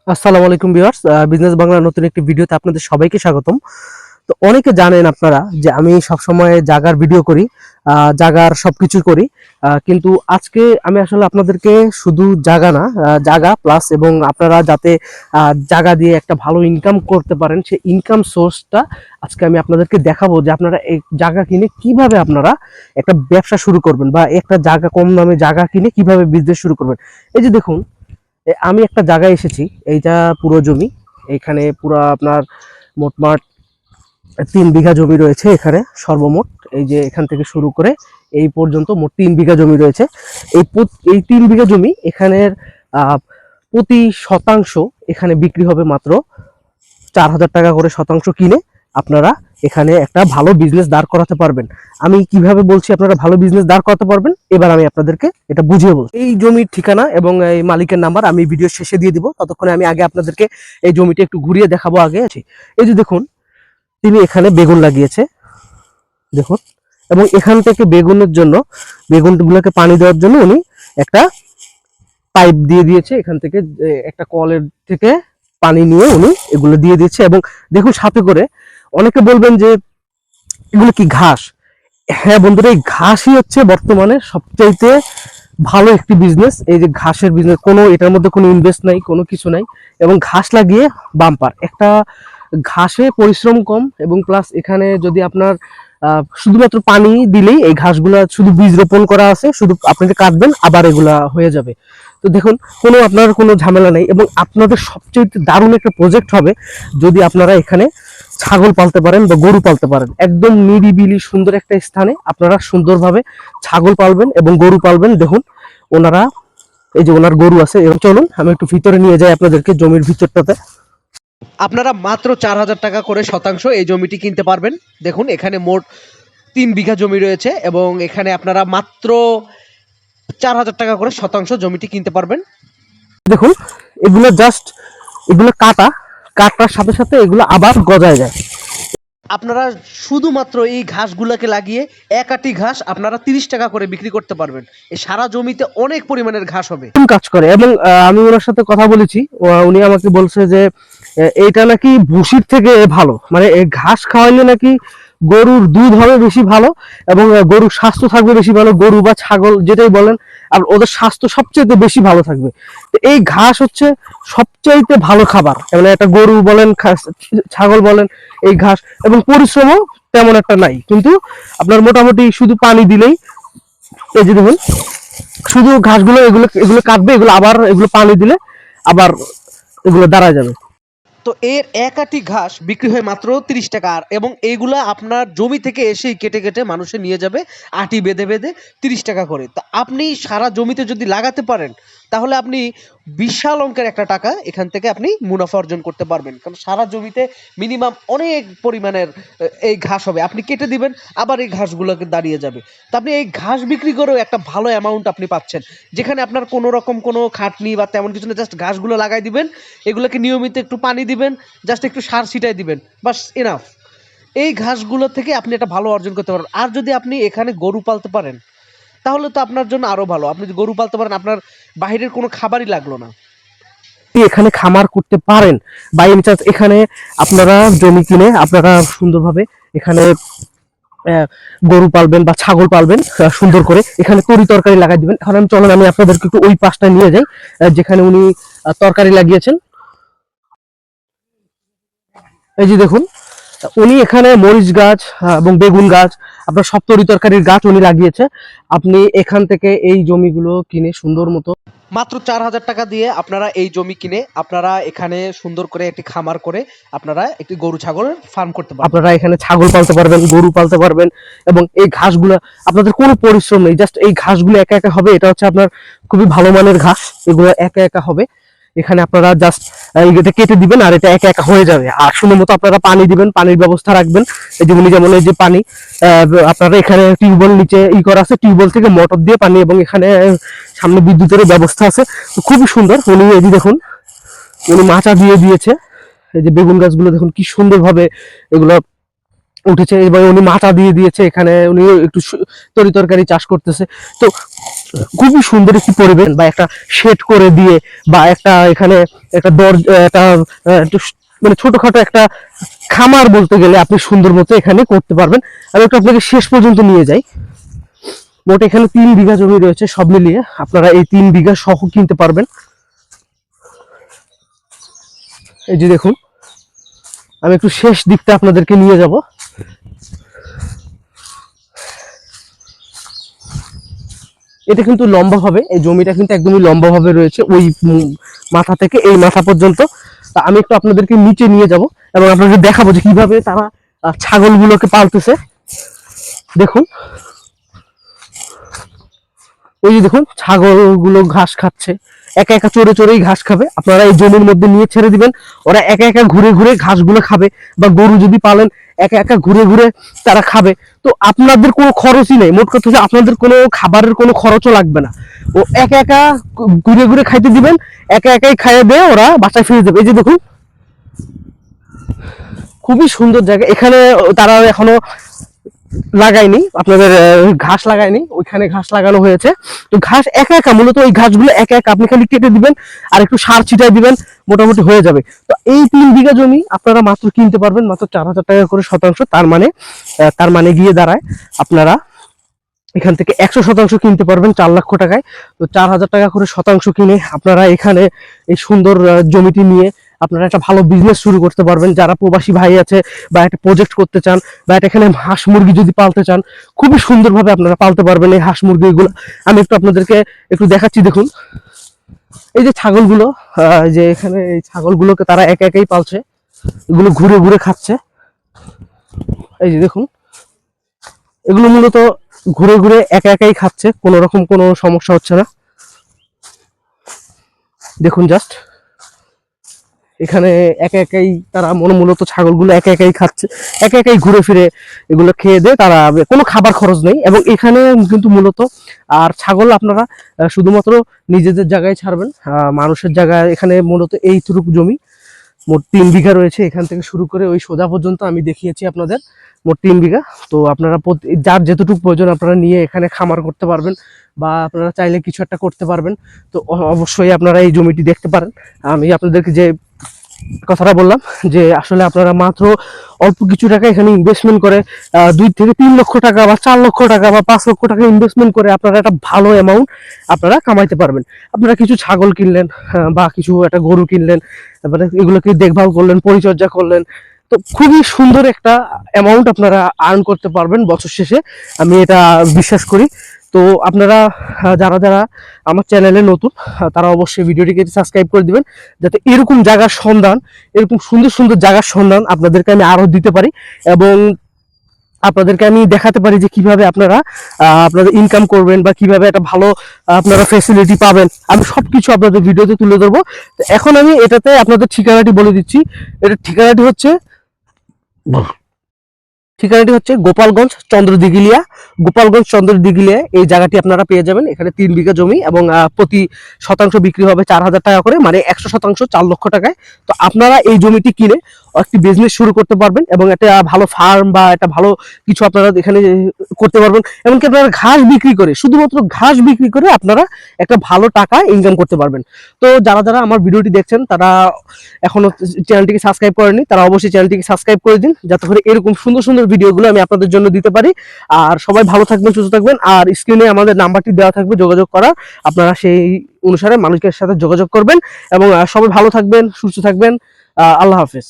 আসসালামু আলাইকুম viewers, business বাংলার নতুন একটি ভিডিওতে আপনাদের সবাইকে স্বাগতম। তো অনেকে জানেন আপনারা যে আমি সবসময় জাগার ভিডিও করি, জাগার সবকিছু করি, কিন্তু আজকে আমি আসলে আপনাদেরকে শুধু জাগা না, জাগা প্লাস এবং আপনারা যাতে জাগা দিয়ে একটা ভালো ইনকাম করতে পারেন সেই ইনকাম সোর্সটা আজকে আমি আপনাদেরকে দেখাবো যে আপনারা এই জায়গা কিনে কিভাবে আপনারা একটা ব্যবসা শুরু করবেন বা একটা জায়গা কম দামে জায়গা কিনে কিভাবে বিজনেস শুরু করবেন। এই যে দেখুন, আমি একটা জায়গায় এসেছি। এইটা পুরো জমি, এখানে পুরো আপনার মোটমাট 3 বিঘা জমি রয়েছে এখানে সর্বমোট। এই যে এখান থেকে শুরু করে এই পর্যন্ত মোট 3 বিঘা জমি রয়েছে। এই 3 বিঘা জমি এখানের প্রতি শতাংশ এখানে বিক্রি হবে মাত্র 4,000 টাকা করে শতাংশ কিনে আপনারা এখানে একটা ভালো বিজনেস দাঁড় করাতে পারবেন। আমি কিভাবে বলছি আপনারা ভালো বিজনেস দাঁড় করাতে পারবেন, এবার আমি আপনাদেরকে এটা বুঝিয়ে বলছি। এই জমির ঠিকানা এবং এই মালিকের নাম্বার আমি ভিডিও শেষে দিয়ে দিব। ততক্ষণে আমি আগে আপনাদেরকে এই জমিটা একটু ঘুরিয়ে দেখাবো। আগে আছে এই যে দেখুন, তিনি এখানে বেগুন লাগিয়েছে দেখুন, এবং এখান থেকে বেগুনের জন্য, বেগুনগুলোকে পানি দেওয়ার জন্য উনি একটা পাইপ দিয়ে দিয়েছে। এখান থেকে একটা কলের থেকে পানি নিয়ে উনি এগুলো দিয়ে দিচ্ছে। এবং দেখুন সাথে করে, অনেকে বলবেন যে এগুলো কি ঘাস? হ্যাঁ বন্ধুরা, এই ঘাসই হচ্ছে বর্তমানে সবচাইতে ভালো একটি বিজনেস। এই যে ঘাসের বিজনেস, কোনো এটার মধ্যে কোনো ইনভেস্ট নাই, কোনো কিছু নাই, এবং ঘাস লাগিয়ে বাম্পার একটা। ঘাসে পরিশ্রম কম এবং প্লাস এখানে যদি আপনার শুধুমাত্র পানি দিলেই এই ঘাসগুলা, শুধু বীজ রোপণ করা আছে, শুধু আপনাকে কাটবেন আবার এগুলা হয়ে যাবে। তো দেখুন, কোনো আপনার কোনো ঝামেলা নেই। এবং আপনাদের সবচেয়ে দারুণ একটা প্রজেক্ট হবে যদি আপনারা এখানে ছাগল পালতে পারেন বা গরু পালতে পারেন। একদম নিরিবিলি সুন্দর একটা স্থানে আপনারা সুন্দরভাবে ছাগল পালবেন এবং গরু পালবেন। দেখুন ওনারা, এই যে ওনার গরু আছে। এবং চলুন আমি একটু ভিতরে নিয়ে যাই আপনাদেরকে, জমির ভিতরটাতে। আপনারা মাত্র 4,000 টাকা করে শতাংশ এই জমিটি কিনতে পারবেন। দেখুন এখানে মোট 3 বিঘা জমি রয়েছে এবং এখানে আপনারা মাত্র 4,000 টাকা করে শতাংশ জমিটি কিনতে পারবেন। দেখুন এগুলো জাস্ট, এগুলো কাটার সাথে সাথে এগুলো আবার গজায় যায়। আপনারা শুধুমাত্র এই ঘাসগুলোকে লাগিয়ে এক আটি ঘাস আপনারা 30 টাকা করে বিক্রি করতে পারবেন। এই সারা জমিতে অনেক পরিমাণের ঘাস হবে। কাজ করে। এবং আমি ওনার সাথে কথা বলেছি, উনি আমাকে বলছে যে এইটা নাকি ভুসির থেকে ভালো, মানে এই ঘাস খাওয়াইলে নাকি গরুর দুধ হবে বেশি ভালো এবং গরুর স্বাস্থ্য থাকবে বেশি ভালো। গরু বা ছাগল যেটাই বলেন, আর ওদের স্বাস্থ্য সবচেয়ে বেশি ভালো থাকবে। তো এই ঘাস হচ্ছে সবচাইতে ভালো খাবার। মানে একটা গরু বলেন, ছাগল বলেন, এই ঘাস, এবং পরিশ্রমও তেমন একটা নাই, কিন্তু আপনার মোটামুটি শুধু পানি দিলেই, এই যে দেখুন, শুধু ঘাসগুলো এগুলো এগুলো কাটবে, এগুলো আবার এগুলো পানি দিলে আবার এগুলো দাঁড়া যাবে। তো এর এক আটি ঘাস বিক্রি হয় মাত্র 30 টাকা। এবং এইগুলা আপনার জমি থেকে এসেই কেটে কেটে মানুষে নিয়ে যাবে আটি বেঁধে বেঁধে 30 টাকা করে। তো আপনি সারা জমিতে যদি লাগাতে পারেন তাহলে আপনি বিশাল অঙ্কের একটা টাকা এখান থেকে আপনি মুনাফা অর্জন করতে পারবেন। কারণ সারা জমিতে মিনিমাম অনেক পরিমাণের এই ঘাস হবে, আপনি কেটে দিবেন আবার এই ঘাসগুলোকে দাঁড়িয়ে যাবে। তো আপনি এই ঘাস বিক্রি করেও একটা ভালো অ্যামাউন্ট আপনি পাচ্ছেন, যেখানে আপনার কোনো রকম কোনো খাটনি বা তেমন কিছু না। জাস্ট ঘাসগুলো লাগাই দিবেন, এগুলোকে নিয়মিত একটু পানি দিবেন, জাস্ট একটু সার ছিটাই দিবেন, বাস এনাফ। এই ঘাসগুলো থেকে আপনি একটা ভালো অর্জন করতে পারেন। আর যদি আপনি এখানে গরু পালতে পারেন তাহলে তো আপনার জন্য আরো ভালো। আপনি যদি গরু পালতে পারেন আপনার বাহিরের কোনো খাবারই লাগলো না। এখানে খামার করতে পারেন বাই এনি চান্স, এখানে আপনারা জমি কিনে আপনারা সুন্দরভাবে এখানে গরু পালবেন বা ছাগল পালবেন, সুন্দর করে এখানে তরি তরকারি লাগাই দিবেন। এখন আমি চলেন আমি আপনাদেরকে একটু ওই পাশটা নিয়ে যাই যেখানে উনি তরকারি লাগিয়েছেন। এই যে দেখুন, উনি এখানে মরিচ গাছ এবং বেগুন গাছ, আপনার সব তরি তরকারির গাছ উনি লাগিয়েছে। আপনি এখান থেকে এই জমিগুলো কিনে সুন্দর মতো মাত্র 4,000 টাকা দিয়ে আপনারা এই জমি কিনে আপনারা এখানে সুন্দর করে একটি খামার করে আপনারা একটি গরু ছাগলের ফার্ম করতে পারবেন। আপনারা এখানে ছাগল পালতে পারবেন, গরু পালতে পারবেন। এবং এই ঘাসগুলো আপনাদের কোনো পরিশ্রম নেই, জাস্ট এই ঘাসগুলো একা একা হবে। এটা হচ্ছে আপনার খুবই ভালো মানের ঘাস, এগুলো একা একা হবে। এখানে আপনারা জাস্ট এটা কেটে দিবেন আর এটা একা একা হয়ে যাবে। আর সুন্দর মতো আপনারা পানি দিবেন, পানির ব্যবস্থা রাখবেন। এই যেমন এই যে পানি, আপনারা এখানে টিউবওয়েল নিচে করা আছে, টিউবওয়েল থেকে মোটর দিয়ে পানি, এবং এখানে সামনে বিদ্যুতের ব্যবস্থা আছে। তো খুবই সুন্দর। উনি এই যে দেখুন, উনি মাচা দিয়ে দিয়েছে। এই যে বেগুন গাছগুলো দেখুন কি সুন্দরভাবে এগুলো উঠেছে। এবার উনি মাচা দিয়ে দিয়েছে, এখানে উনি একটু তরি তরকারি চাষ করতেছে। তো খুবই সুন্দর একটি পরিবেশ, বা একটা শেড করে দিয়ে, বা একটা এখানে একটা একটা একটু মানে ছোটখাটো একটা খামার বলতে গেলে আপনি সুন্দর মতো এখানে করতে পারবেন। আমি একটু আপনাকে শেষ পর্যন্ত নিয়ে যাই। মোট এখানে 3 বিঘা জমি রয়েছে, সব মিলিয়ে আপনারা এই 3 বিঘা সহ কিনতে পারবেন। এই যে দেখুন, আমি একটু শেষ দিকটা আপনাদেরকে নিয়ে যাব। এটা কিন্তু লম্বা ভাবে, এই জমিটা কিন্তু একদমই লম্বা ভাবে রয়েছে, ওই মাথা থেকে এই মাথা পর্যন্ত। তা আমি একটু আপনাদেরকে নিচে নিয়ে যাব এবং আপনাদের দেখাবো যে কিভাবে তারা ছাগলগুলোকে পালতেছে। দেখুন, ওই যে দেখুন, ছাগলগুলো ঘাস খাচ্ছে, একা একা চড়ে চড়েই ঘাস খাবে। আপনারা এই জমির মধ্যে নিয়ে ছেড়ে দিবেন, ওরা একা একা ঘুরে ঘুরে ঘাসগুলো খাবে। বা গরু যদি পালেন, একা একা ঘুরে ঘুরে তারা খাবে। তো আপনাদের কোনো খরচই নেই, মোট কথা হচ্ছে আপনাদের কোনো খাবারের কোনো খরচও লাগবে না। ও একা একা ঘুরে ঘুরে খাইতে দিবেন, একা একাই খাইয়ে দিয়ে ওরা বাসায় ফিরে যাবে। এই যে দেখুন, খুবই সুন্দর জায়গা। এখানে তারা এখনো লাগায়নি, আপনাদের ঘাস লাগায়নি, ওইখানে ঘাস লাগানো হয়েছে। তো ঘাস একা একা, মূলত ওই ঘাসগুলো একা একা আপনি খালি কেটে দিবেন আর একটু সার ছিটাই দিবেন, মোটামুটি হয়ে যাবে। তো এই 3 বিঘা জমি আপনারা মাত্র কিনতে পারবেন মাত্র 4,000 টাকা করে শতাংশ। তার মানে গিয়ে দাঁড়ায় আপনারা এখান থেকে 100% কিনতে পারবেন 4 লক্ষ টাকায়। তো 4,000 টাকা করে শতাংশ কিনে আপনারা এখানে এই সুন্দর জমিটি নিয়ে আপনারা একটা ভালো বিজনেস শুরু করতে পারবেন। যারা প্রবাসী ভাই আছে বা একটা প্রজেক্ট করতে চান, বা এটা এখানে হাঁস মুরগি যদি পালতে চান, খুবই সুন্দরভাবে আপনারা পালতে পারবেন এই হাঁস মুরগিগুলো। আমি একটু আপনাদেরকে একটু দেখাচ্ছি। দেখুন, এই যে ছাগলগুলো, যে এখানে এই ছাগলগুলোকে তারা একা একাই পালছে, এগুলো ঘুরে ঘুরে খাচ্ছে। এই যে দেখুন, এগুলো মূলত ঘুরে ঘুরে একা একাই খাচ্ছে, কোনো রকম কোনো সমস্যা হচ্ছে না। দেখুন জাস্ট, এখানে একা একাই তারা মূলত ছাগলগুলো একা একাই খাচ্ছে, একা একাই ঘুরে ফিরে এগুলো খেয়ে দেয় তারা, কোনো খাবার খরচ নেই। এবং এখানে কিন্তু মূলত আর ছাগল আপনারা শুধুমাত্র নিজেদের জায়গায় ছাড়বেন, মানুষের জায়গায় এখানে মূলত এইটুকু জমি, মোট 3 বিঘা রয়েছে। এখান থেকে শুরু করে ওই সোজা পর্যন্ত আমি দেখিয়েছি আপনাদের, মোট 3 বিঘা। তো আপনারা যার যেতটুকু প্রয়োজন আপনারা নিয়ে এখানে খামার করতে পারবেন, বা আপনারা চাইলে কিছু একটা করতে পারবেন। তো অবশ্যই আপনারা এই জমিটি দেখতে পারেন। আমি আপনাদেরকে যে কথাটা বললাম, যে আসলে আপনারা মাত্র অল্প কিছু টাকা এখানে ইনভেস্টমেন্ট করে 2 থেকে 3 লক্ষ টাকা বা 4 লক্ষ টাকা বা 5 লক্ষ টাকা ইনভেস্টমেন্ট করে আপনারা একটা ভালো অ্যামাউন্ট আপনারা কামাইতে পারবেন। আপনারা কিছু ছাগল কিনলেন, বা কিছু একটা গরু কিনলেন, তারপরে এগুলোকে দেখভাল করলেন, পরিচর্যা করলেন, তো খুবই সুন্দর একটা অ্যামাউন্ট আপনারা আর্ন করতে পারবেন বছর শেষে, আমি এটা বিশ্বাস করি। তো আপনারা যারা যারা আমার চ্যানেলে নতুন, তারা অবশ্যই ভিডিওটিকে সাবস্ক্রাইব করে দিবেন, যাতে এরকম জায়গার সন্ধান, এরকম সুন্দর সুন্দর জায়গার সন্ধান আপনাদেরকে আমি আরো দিতে পারি, এবং আপনাদেরকে আমি দেখাতে পারি যে কিভাবে আপনারা আপনাদের ইনকাম করবেন, বা কিভাবে একটা ভালো আপনারা ফ্যাসিলিটি পাবেন। আমি সবকিছু আপনাদের ভিডিওতে তুলে ধরবো। তো এখন আমি এটাতে আপনাদের ঠিকানাটি বলে দিচ্ছি। এটা ঠিকানাটি হচ্ছে গোপালগঞ্জ চন্দ্রদিঘিলিয়া। এই জায়গাটি আপনারা পেয়ে যাবেন। এখানে 3 বিঘা জমি, এবং প্রতি শতাংশ বিক্রি হবে 4,000 টাকা করে, মানে 100% 4 লক্ষ টাকায়। তো আপনারা এই জমিটি কিনে একটি বিজনেস শুরু করতে পারবেন, এবং একটা ভালো ফার্ম বা একটা ভালো কিছু আপনারা এখানে করতে পারবেন। এমনকি আপনারা ঘাস বিক্রি করে, শুধুমাত্র ঘাস বিক্রি করে আপনারা একটা ভালো টাকা ইনকাম করতে পারবেন। তো যারা যারা আমার ভিডিওটি দেখছেন, তারা এখনো চ্যানেলটিকে সাবস্ক্রাইব করেনি, তারা অবশ্যই চ্যানেলটিকে সাবস্ক্রাইব করে দিন, যাতে করে এরকম সুন্দর সুন্দর ভিডিওগুলো আমি আপনাদের জন্য দিতে পারি। আর সবাই ভালো থাকবেন, সুস্থ থাকবেন। আর স্ক্রিনে আমাদের নাম্বারটি দেওয়া থাকবে যোগাযোগ করার, আপনারা সেই অনুসারে মানুষের সাথে যোগাযোগ করবেন। এবং সবাই ভালো থাকবেন, সুস্থ থাকবেন। আল্লাহ হাফেজ।